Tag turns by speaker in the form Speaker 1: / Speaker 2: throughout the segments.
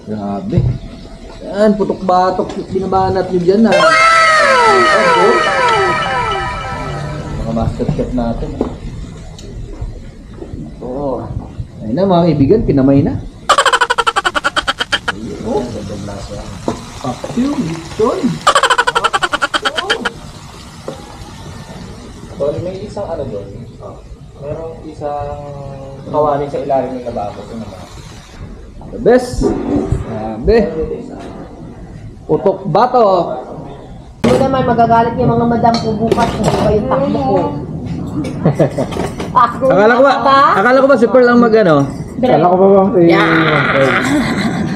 Speaker 1: Grabe. Yan, putok-batok. Binabanat nyo dyan, ha. Mga master chef natin. Oo. Ayun na, mga kaibigan, kinamay na. Oh, gandang lasa. Papyo, lipton.
Speaker 2: So, may isang ano doon. Merong isang kawali sa ilalim ng lababo. Ito naman.
Speaker 1: The best. Grabe. Putok-batok.
Speaker 3: Hindi naman magagalit yung mga madam ko bukas kung ba yung takbo ko.
Speaker 1: Akala ko ba si Pearl ang mag-ano?
Speaker 2: Kala ko ba bang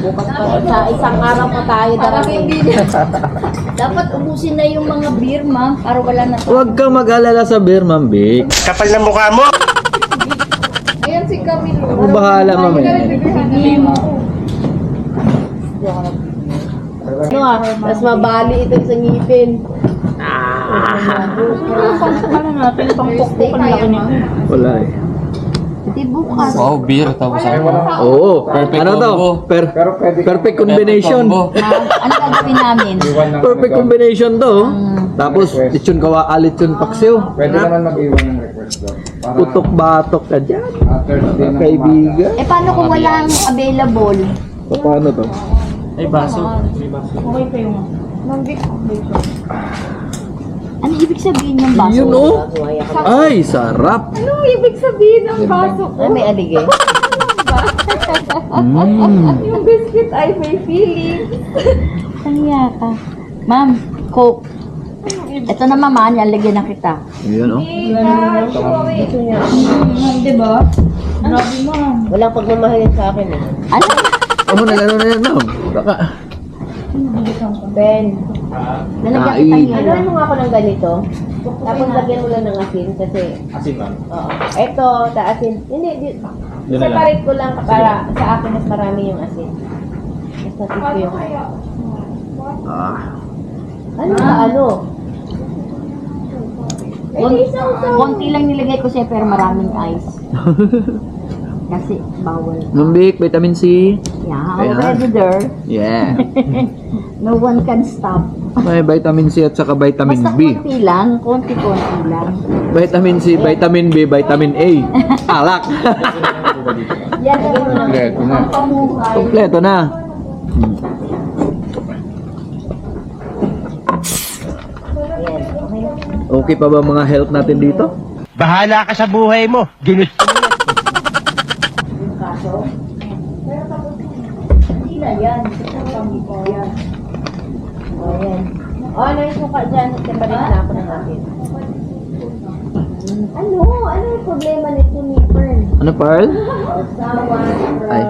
Speaker 3: Bukas pa sa isang araw pa tayo darating.
Speaker 4: Dapat ubusin na yung mga beer, ma'am, para wala na to.
Speaker 1: Huwag kang mag-alala sa beer, Ma'am Vic.
Speaker 2: kapal na mukha mo!
Speaker 5: Ayan si Camilo.
Speaker 1: Ako bahala, Ma'am.
Speaker 3: Ano mas mabali ito sa ngipin.
Speaker 4: Ano natin, pang-pokpok ang laki nito.
Speaker 1: Wala eh.
Speaker 4: Hindi bukas.
Speaker 2: Wow, beer. Tapos
Speaker 1: Oo.
Speaker 2: Perfect
Speaker 1: Ano to?
Speaker 2: combo.
Speaker 1: Perfect combination.
Speaker 4: Ma'am, ano gagawin namin?
Speaker 1: Perfect combination to. Tapos, lechon kawa, lechon paksiw.
Speaker 6: Pwede naman mag-iwan ng request doon. Para
Speaker 1: Putok-batok ka dyan.
Speaker 6: Thursday na
Speaker 1: Kaibigan.
Speaker 4: Eh, paano kung walang available?
Speaker 1: Paano to?
Speaker 2: Ay, baso. May baso.
Speaker 4: Okay pa yung... Ano ibig sabihin ng baso?
Speaker 1: Yun oh. Ay, sarap.
Speaker 5: Anong ibig sabihin ng baso ko?
Speaker 3: Ay, may aligay.
Speaker 5: Yung biscuit ay may feeling.
Speaker 4: Kaya ka. Ma'am, Coke. Ito na mama, nalagyan na kita.
Speaker 1: Yun oh.
Speaker 4: Diba? Grabe, ma'am.
Speaker 3: Walang pagmamahalin sa akin eh.
Speaker 4: Ano?
Speaker 1: Ano na yan, Ma'am? Baka.
Speaker 3: Ben,
Speaker 4: Nalagyan
Speaker 1: Ay.
Speaker 4: kita
Speaker 3: ano
Speaker 4: yun.
Speaker 3: mo nga ako ng ganito? Tapos lagyan mo lang ng asin kasi,
Speaker 2: Asin, ma'am.
Speaker 3: oo. Ito, asin. Hindi,
Speaker 2: Yun na lang.
Speaker 3: separate ko lang para sa akin mas marami yung asin. Mas natip ko yung
Speaker 1: Ah.
Speaker 3: ano ba, ano?
Speaker 4: Konti lang nilagay ko siya pero maraming ice. Kasi bawal.
Speaker 1: Ma'am Vic, vitamin C.
Speaker 4: Yeah,
Speaker 1: Ayan.
Speaker 4: already there.
Speaker 1: Yeah.
Speaker 4: No one can stop.
Speaker 1: May vitamin C at saka vitamin
Speaker 4: Basta
Speaker 1: B.
Speaker 4: konti lang, konti-konti lang.
Speaker 1: Vitamin C, vitamin B, vitamin A. Alak.
Speaker 3: Yan, lagyan mo ng
Speaker 6: Kompleto na.
Speaker 1: Kompleto na.
Speaker 3: Yan, okay.
Speaker 1: Okay pa ba mga health natin dito?
Speaker 2: Bahala ka sa buhay mo. Ginusto
Speaker 3: Yung kaso.
Speaker 4: Hindi na yan.
Speaker 3: O, yan. O, ano yung suka dyan? Separate na ako ng akin. Ano? Ano yung problema nito ni Fern?
Speaker 1: Ano, Pearl?
Speaker 3: Sawa,
Speaker 1: Ay.